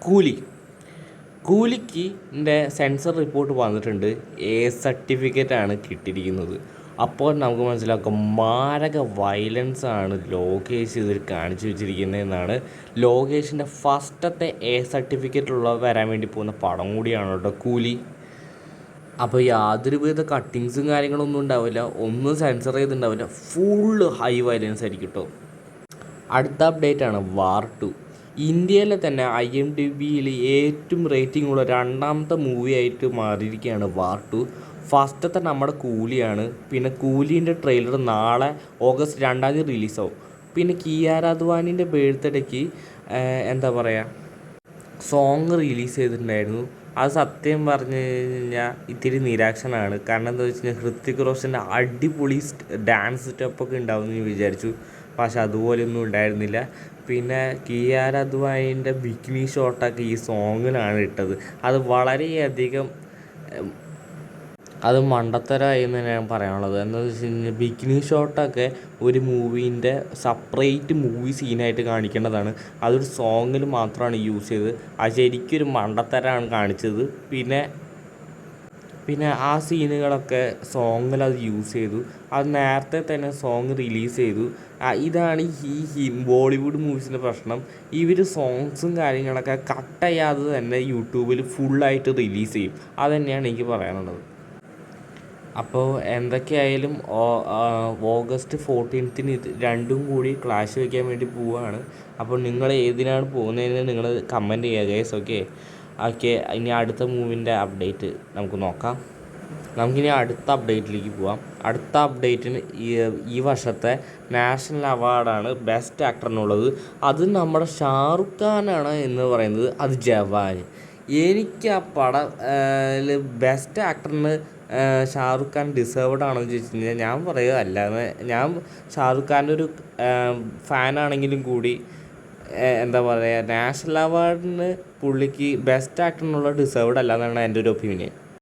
കൂലി കൂലിക്ക് sensor report വന്നിട്ടുണ്ട്. എ സർട്ടിഫിക്കറ്റാണ് കിട്ടിയിരിക്കുന്നത്. അപ്പോൾ നമുക്ക് മനസ്സിലാക്കാം മാരക വയലൻസാണ് ലോകേഷ് ഇതിൽ കാണിച്ചു വെച്ചിരിക്കുന്നതെന്നാണ്. ലോകേഷിൻ്റെ ഫസ്റ്റത്തെ എ സർട്ടിഫിക്കറ്റുള്ള വരാൻ വേണ്ടി പോകുന്ന പടം കൂടിയാണ് കേട്ടോ കൂലി. അപ്പോൾ യാതൊരുവിധ കട്ടിങ്സും കാര്യങ്ങളൊന്നും ഉണ്ടാവില്ല, ഒന്നും സെൻസർ ചെയ്തിട്ടുണ്ടാവില്ല, ഫുള്ള് ഹൈ വയലൻസ് ആയിരിക്കും കേട്ടോ. അടുത്ത അപ്ഡേറ്റാണ് വാർ 2. ഇന്ത്യയിലെ തന്നെ IMDbയിൽ ഏറ്റവും റേറ്റിംഗ് ഉള്ള രണ്ടാമത്തെ മൂവി ആയിട്ട് മാറിയിരിക്കുകയാണ് വാർ 2. ഫസ്റ്റത്തെ നമ്മുടെ കൂലിയാണ്. പിന്നെ കൂലീൻ്റെ ട്രെയിലർ നാളെ ഓഗസ്റ്റ് 2 റിലീസാവും. പിന്നെ കിയാര അദ്വാനിൻ്റെ ബർത്ത്ഡേക്ക് എന്താ പറയുക സോങ് റിലീസ് ചെയ്തിട്ടുണ്ടായിരുന്നു. അത് സത്യം പറഞ്ഞു കഴിഞ്ഞാൽ ഇത്തിരി നിരാശനാണ്. കാരണം എന്താ വെച്ച് കഴിഞ്ഞാൽ ഹൃത്തിക് റോഷൻ്റെ അടിപൊളി ഡാൻസ് സ്റ്റെപ്പൊക്കെ ഉണ്ടാവുമെന്ന് വിചാരിച്ചു, പക്ഷെ അതുപോലെയൊന്നും ഉണ്ടായിരുന്നില്ല. പിന്നെ കിയാര അദ്വാനിൻ്റെ ബിക്കിനി ഷോട്ടൊക്കെ ഈ സോങ്ങിലാണ് ഇട്ടത്. അത് വളരെയധികം അത് മണ്ടത്തരമായി എന്ന് ഞാൻ പറയാനുള്ളത്. എന്താണെന്ന് വെച്ച് കഴിഞ്ഞാൽ ബിക്കിനി ഷോട്ടൊക്കെ ഒരു മൂവീൻ്റെ സെപ്പറേറ്റ് മൂവി സീനായിട്ട് കാണിക്കേണ്ടതാണ്. അതൊരു സോങ്ങിൽ മാത്രമാണ് യൂസ് ചെയ്തത്. അത് ശരിക്കൊരു മണ്ടത്തരമാണ് കാണിച്ചത്. പിന്നെ ആ സീനുകളൊക്കെ സോങ്ങിൽ അത് യൂസ് ചെയ്തു. അത് നേരത്തെ തന്നെ സോങ് റിലീസ് ചെയ്തു. ഇതാണ് ഈ ബോളിവുഡ് മൂവീസിൻ്റെ പ്രശ്നം. ഇവർ സോങ്സും കാര്യങ്ങളൊക്കെ കട്ട് ചെയ്യാതെ തന്നെ യൂട്യൂബിൽ ഫുള്ളായിട്ട് റിലീസ് ചെയ്യും. അതുതന്നെയാണ് എനിക്ക് പറയാനുള്ളത്. അപ്പോൾ എന്തൊക്കെയായാലും ഓഗസ്റ്റ് 14 ഇത് രണ്ടും കൂടി ക്ലാഷ് വയ്ക്കാൻ വേണ്ടി പോവുകയാണ്. അപ്പോൾ നിങ്ങൾ ഏതിനാണ് പോകുന്നതെന്ന് നിങ്ങൾ കമൻറ്റ് ചെയ്യുക ഗൈസ്. ഓക്കെ, ഇനി അടുത്ത മൂവിൻ്റെ അപ്ഡേറ്റ് നമുക്ക് നോക്കാം. നമുക്കിനി അടുത്ത അപ്ഡേറ്റിലേക്ക് പോവാം. അടുത്ത അപ്ഡേറ്റിന് ഈ വർഷത്തെ നാഷണൽ അവാർഡാണ് ബെസ്റ്റ് ആക്ടറിനുള്ളത്. അത് നമ്മുടെ ഷാറുഖ് ഖാനാണ് എന്ന് പറയുന്നത്. അത് ജവാൻ. എനിക്ക് ആ പടം ബെസ്റ്റ് ആക്ടറിന് ഷാറുഖ് ഖാൻ ഡിസേർവ്ഡ് ആണെന്ന് ചോദിച്ചു കഴിഞ്ഞാൽ ഞാൻ പറയുക അല്ലാതെ, ഞാൻ ഷാറുഖ് ഖാൻ്റെ ഒരു ഫാനാണെങ്കിലും കൂടി എന്താ പറയുക നാഷണൽ അവാർഡിന് പുള്ളിക്ക് ബെസ്റ്റ് ആക്ടറിനുള്ള ഡിസേർവ്ഡ് അല്ല എന്നാണ് എൻ്റെ ഒരു ഒപ്പീനിയൻ.